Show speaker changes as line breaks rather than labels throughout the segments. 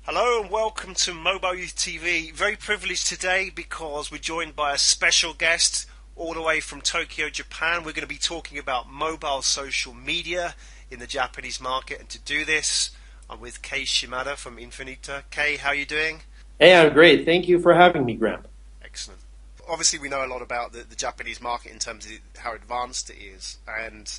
Hello and welcome to mobileYouth TV. Very privileged today because we're joined by a special guest all the way from Tokyo, Japan. We're going to be talking about mobile social media in the Japanese market, and to do this I'm with Kei Simada from Infinita. Kei, how are you doing?
Hey, I'm great. Thank you for having me, Graham.
Excellent. Obviously we know a lot about the Japanese market in terms of how advanced it is, and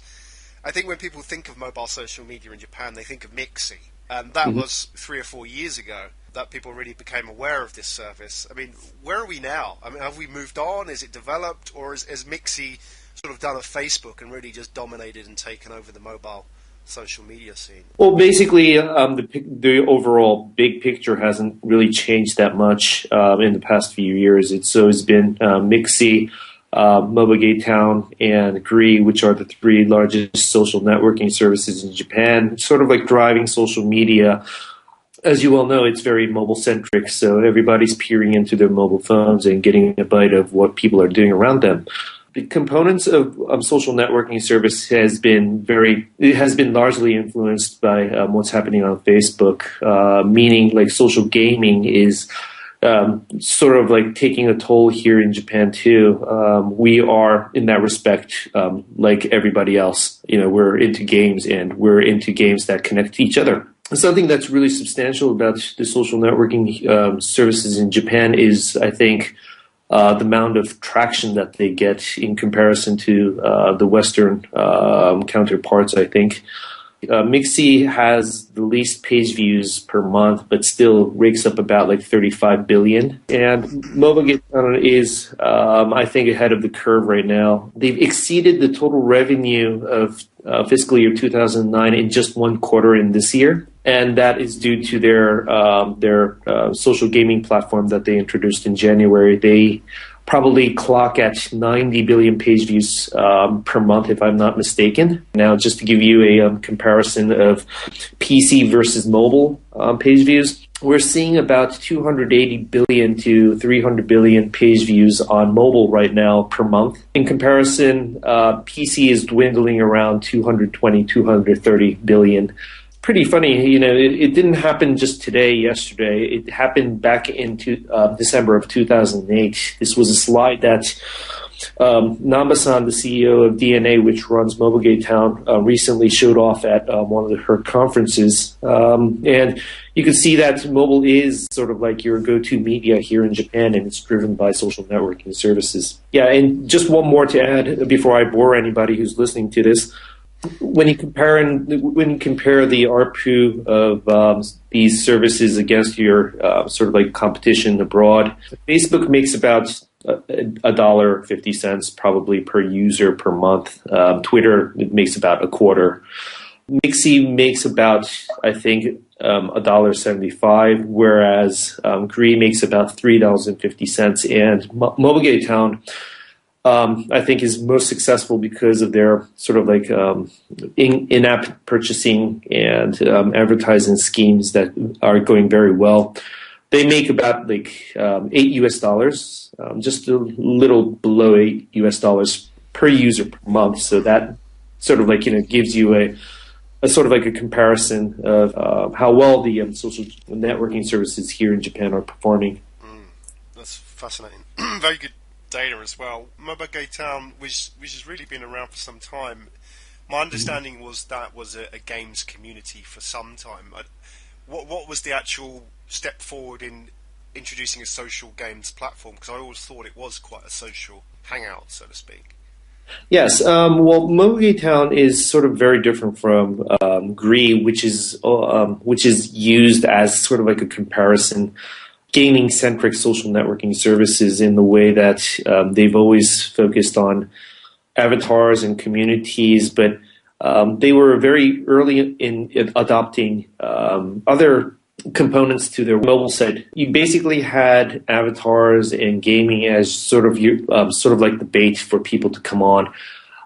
I think when people think of mobile social media in Japan they think of Mixi. And that was 3 or 4 years ago that people really became aware of this service. I mean, where are we now? I mean, have we moved on? Is it developed? Or has Mixi sort of done a Facebook and really just dominated and taken over the mobile social media scene?
Well, basically, the overall big picture hasn't really changed that much in the past few years. It's always been Mixi, mobileYouth, and Gree, which are the three largest social networking services in Japan, sort of like driving social media. As you all know, it's very mobile-centric, so everybody's peering into their mobile phones and getting a bite of what people are doing around them. The components of social networking service has been largely influenced by what's happening on Facebook, meaning like social gaming is sort of like taking a toll here in Japan too. We are, in that respect, like everybody else. You know, we're into games, and we're into games that connect each other. Something that's really substantial about the social networking services in Japan is, I think, the amount of traction that they get in comparison to the Western counterparts, I think. Mixi has the least page views per month, but still rakes up about like 35 billion. And mobileYouth is, I think, ahead of the curve right now. They've exceeded the total revenue of fiscal year 2009 in just one quarter in this year. And that is due to their social gaming platform that they introduced in January. They probably clock at 90 billion page views per month, if I'm not mistaken. Now, just to give you a comparison of PC versus mobile page views, we're seeing about 280 billion to 300 billion page views on mobile right now per month. In comparison, PC is dwindling around 220, 230 billion. Pretty funny, you know, it didn't happen just today, yesterday. It happened back in December of 2008. This was a slide that Namba-san, the CEO of DNA, which runs mobileYouth, recently showed off at one of her conferences. And you can see that mobile is sort of like your go-to media here in Japan, and it's driven by social networking services. Yeah, and just one more to add before I bore anybody who's listening to this. When you compare the ARPU of these services against your sort of like competition abroad, Facebook makes about $1.50 probably per user per month. Twitter makes about a quarter. Mixi makes about, I think, $1.75, whereas Gree makes about $3.50, and mobileYouth, I think, is most successful because of their sort of like in-app purchasing and advertising schemes that are going very well. They make about like $8, just a little below $8 per user per month. So that sort of like, you know, gives you a sort of like a comparison of how well the social networking services here in Japan are performing.
That's fascinating. Very good data as well. mobileYouth, which has really been around for some time. My understanding was that was a games community for some time. What was the actual step forward in introducing a social games platform? Because I always thought it was quite a social hangout, so to speak.
Yes, well, mobileYouth is sort of very different from Gree, which is used as sort of like a comparison gaming-centric social networking services, in the way that they've always focused on avatars and communities, but they were very early in adopting other components to their mobile site. You basically had avatars and gaming as sort of like the bait for people to come on.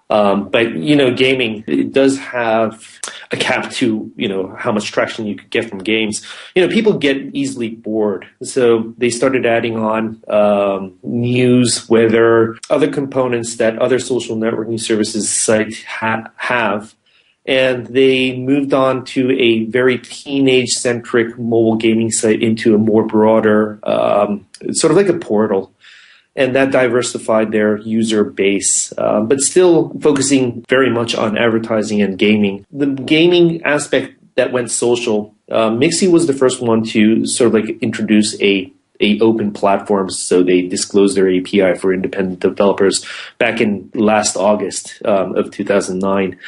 But, you know, gaming, it does have a cap to, you know, how much traction you could get from games. You know, people get easily bored. So they started adding on news, weather, other components that other social networking services sites have. and they moved on to a very teenage-centric mobile gaming site into a more broader, sort of like a portal. And that diversified their user base, but still focusing very much on advertising and gaming. The gaming aspect that went social, Mixi was the first one to sort of like introduce a open platform, so they disclosed their API for independent developers back in last August of 2009.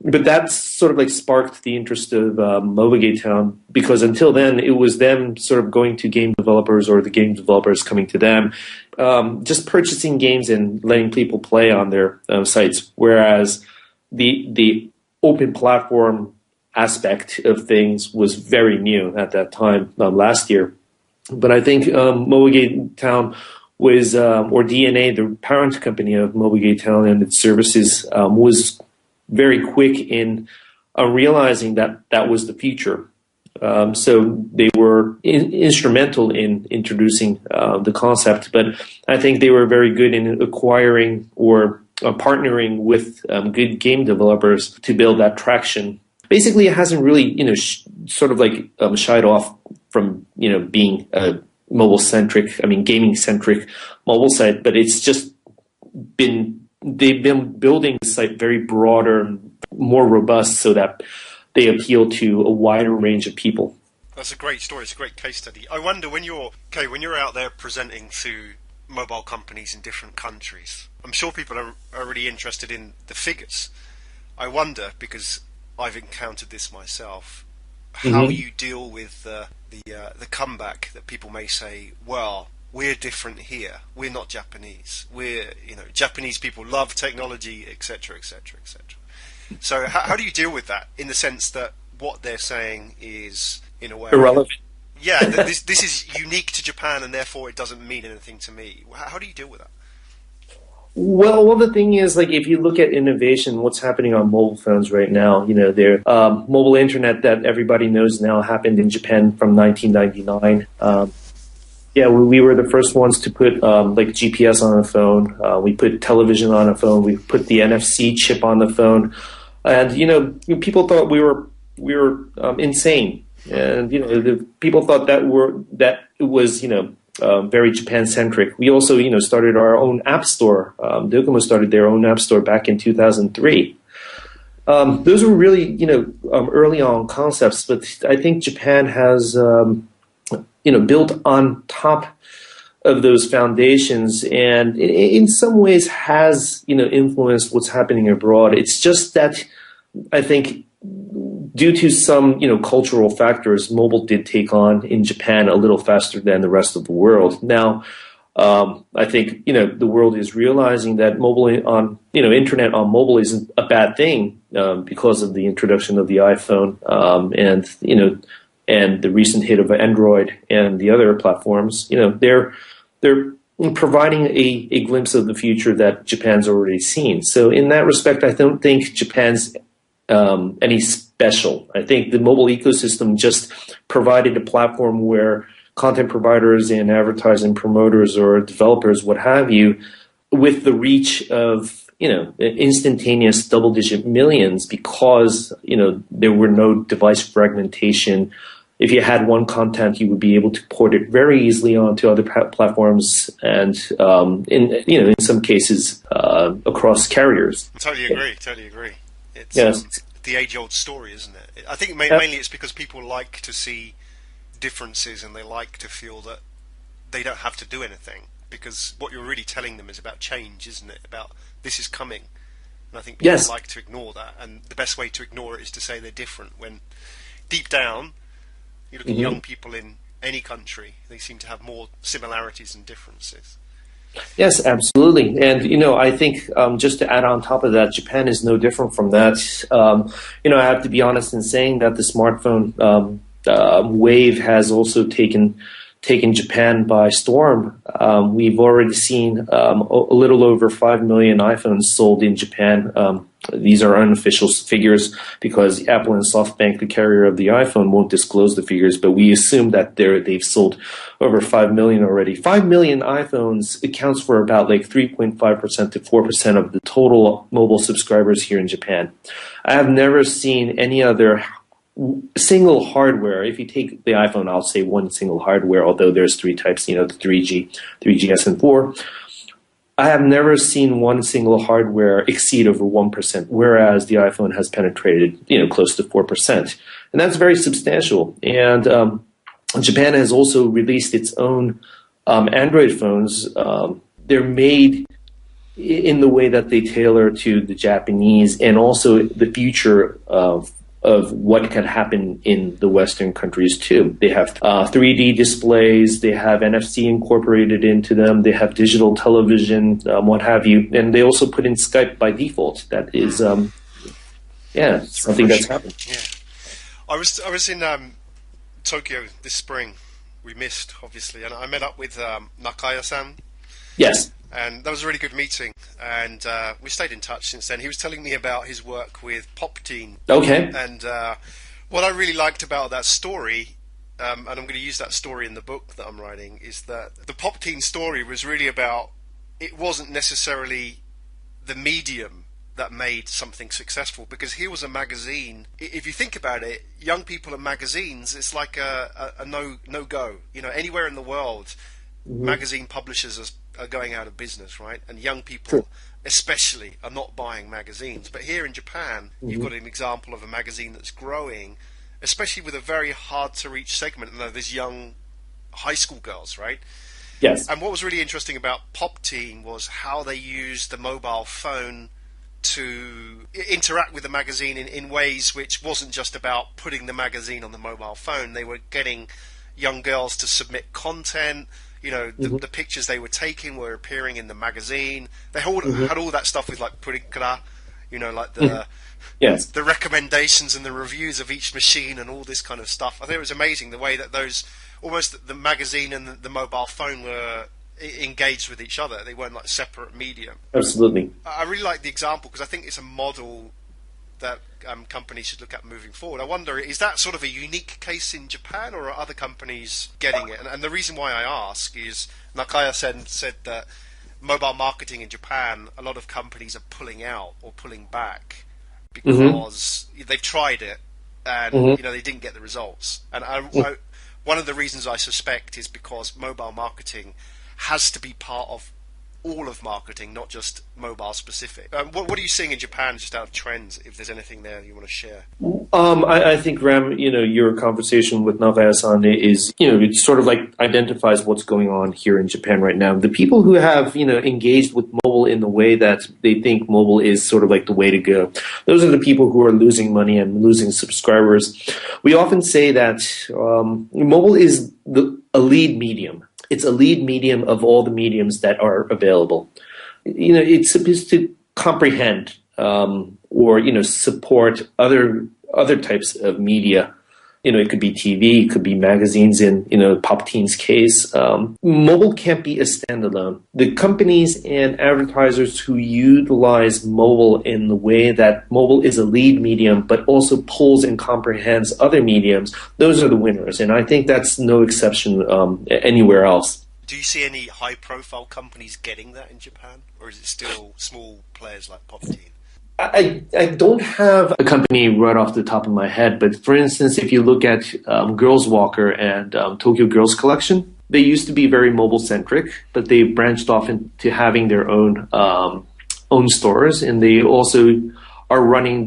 But that sort of like sparked the interest of mobileGate Town, because until then it was them sort of going to game developers or the game developers coming to them, just purchasing games and letting people play on their sites. Whereas the open platform aspect of things was very new at that time last year. But I think mobileGate Town was, or DNA, the parent company of mobileGate Town and its services, was very quick in realizing that that was the future. So they were instrumental in introducing the concept, but I think they were very good in acquiring or partnering with good game developers to build that traction. Basically, it hasn't really, sort of like shied off from, being a mobile-centric, gaming-centric mobile site, but it's just they've been building the site very broader, more robust, so that they appeal to a wider range of people.
That's a great story. It's a great case study. I wonder when you're out there presenting to mobile companies in different countries, I'm sure people are really interested in the figures. I wonder, because I've encountered this myself, how you deal with the comeback that people may say, well, we're different here. We're not Japanese. We're, Japanese people love technology, etc., etc., etc. So how do you deal with that, in the sense that what they're saying is, in a way,
irrelevant?
Yeah, this is unique to Japan, and therefore it doesn't mean anything to me. How do you deal with that?
Well, the thing is, like, if you look at innovation, what's happening on mobile phones right now, their mobile internet that everybody knows now happened in Japan from 1999. Yeah, we were the first ones to put like GPS on a phone. We put television on a phone. We put the NFC chip on the phone, and people thought we were insane, and the people thought that it was very Japan centric. We also started our own app store. Docomo started their own app store back in 2003. Those were really early on concepts, but I think Japan has built on top of those foundations, and in some ways has influenced what's happening abroad. It's just that I think due to some cultural factors, mobile did take on in Japan a little faster than the rest of the world. Now, I think the world is realizing that mobile on internet on mobile isn't a bad thing because of the introduction of the iPhone and the recent hit of Android and the other platforms. They're providing a glimpse of the future that Japan's already seen. So in that respect, I don't think Japan's any special. I think the mobile ecosystem just provided a platform where content providers and advertising promoters or developers, what have you, with the reach of instantaneous double-digit millions, because there were no device fragmentation. If you had one content, you would be able to port it very easily onto other platforms, and in some cases across carriers.
Totally agree. It's
yes.
The age-old story, isn't it? I think mainly it's because people like to see differences, and they like to feel that they don't have to do anything, because what you're really telling them is about change, isn't it? About this is coming. And I think people like to ignore that, and the best way to ignore it is to say they're different, when deep down you look at young people in any country, they seem to have more similarities than differences.
Yes, absolutely. And, I think just to add on top of that, Japan is no different from that. I have to be honest in saying that the smartphone wave has also taken taken Japan by storm. We've already seen a little over 5 million iPhones sold in Japan. These are unofficial figures because Apple and SoftBank, the carrier of the iPhone, won't disclose the figures, but we assume that they've sold over 5 million already. 5 million iPhones accounts for about like 3.5% to 4% of the total mobile subscribers here in Japan. I have never seen any other single hardware. If you take the iPhone, I'll say one single hardware, although there's three types, the 3G, 3GS, and 4. I have never seen one single hardware exceed over 1%, whereas the iPhone has penetrated, close to 4%. And that's very substantial. And Japan has also released its own Android phones. They're made in the way that they tailor to the Japanese and also the future of what can happen in the Western countries too. They have 3D displays, they have NFC incorporated into them, they have digital television, what have you, and they also put in Skype by default. That is, something that's happened.
Yeah, I was in Tokyo this spring. We missed, obviously, and I met up with Nakaya-san.
Yes.
And that was a really good meeting, and we stayed in touch since then. He was telling me about his work with Pop Teen.
Okay.
And what I really liked about that story, and I'm going to use that story in the book that I'm writing, is that the Pop Teen story was really about, it wasn't necessarily the medium that made something successful, because here was a magazine. If you think about it, young people and magazines, it's like a no-go. Anywhere in the world, magazine publishers are going out of business, right? And young people, especially, are not buying magazines. But here in Japan, you've got an example of a magazine that's growing, especially with a very hard-to-reach segment. And there's young high school girls, right?
Yes.
And what was really interesting about Pop Teen was how they used the mobile phone to interact with the magazine in ways which wasn't just about putting the magazine on the mobile phone. They were getting young girls to submit content. The pictures they were taking were appearing in the magazine. They had all that stuff with like purikara, like the recommendations and the reviews of each machine and all this kind of stuff. I think it was amazing the way that those, almost the magazine and the mobile phone were engaged with each other. They weren't like separate medium.
Absolutely.
I really like the example because I think it's a model that companies should look at moving forward. I wonder, is that sort of a unique case in Japan, or are other companies getting it? And the reason why I ask is Nakaya said that mobile marketing in Japan, a lot of companies are pulling out or pulling back because they've tried it and they didn't get the results. And one of the reasons I suspect is because mobile marketing has to be part of all of marketing, not just mobile specific. What are you seeing in Japan, just out of trends, if there's anything there you want to share?
I think, Ram, your conversation with Nakaya-san is, it sort of like identifies what's going on here in Japan right now. The people who have, engaged with mobile in the way that they think mobile is sort of like the way to go, those are the people who are losing money and losing subscribers. We often say that mobile is a lead medium. It's a lead medium of all the mediums that are available. It's supposed to comprehend or support other types of media. It could be TV, it could be magazines. In Pop Teen's case, mobile can't be a standalone. The companies and advertisers who utilize mobile in the way that mobile is a lead medium, but also pulls and comprehends other mediums, those are the winners. And I think that's no exception anywhere else.
Do you see any high-profile companies getting that in Japan, or is it still small players like Pop Teen?
I don't have a company right off the top of my head, but for instance, if you look at Girls Walker and Tokyo Girls Collection, they used to be very mobile-centric, but they branched off into having their own stores, and they also are running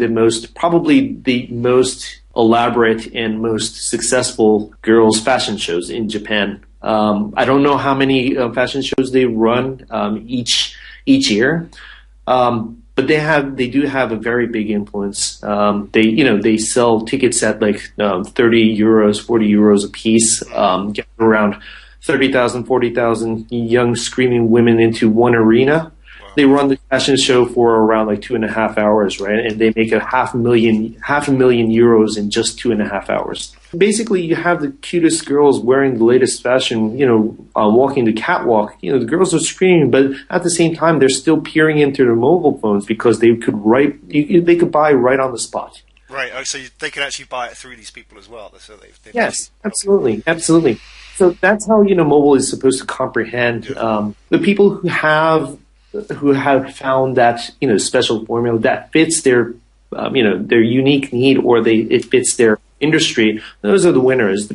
probably the most elaborate and most successful girls' fashion shows in Japan. I don't know how many fashion shows they run each year. But they do have a very big influence. They sell tickets at like 30 euros, 40 euros a piece, get around 30,000, 40,000 young screaming women into one arena. Wow. they run the fashion show for around like 2.5 hours, right? And they make half a million euros in just 2.5 hours. Basically, you have the cutest girls wearing the latest fashion, walking the catwalk. The girls are screaming, but at the same time, they're still peering into their mobile phones because they could buy right on the spot.
Right. Oh, so they can actually buy it through these people as well. So they've
yes, absolutely. So that's how mobile is supposed to comprehend the people who have found that special formula that fits their their unique need, or it fits their industry. Those are the winners.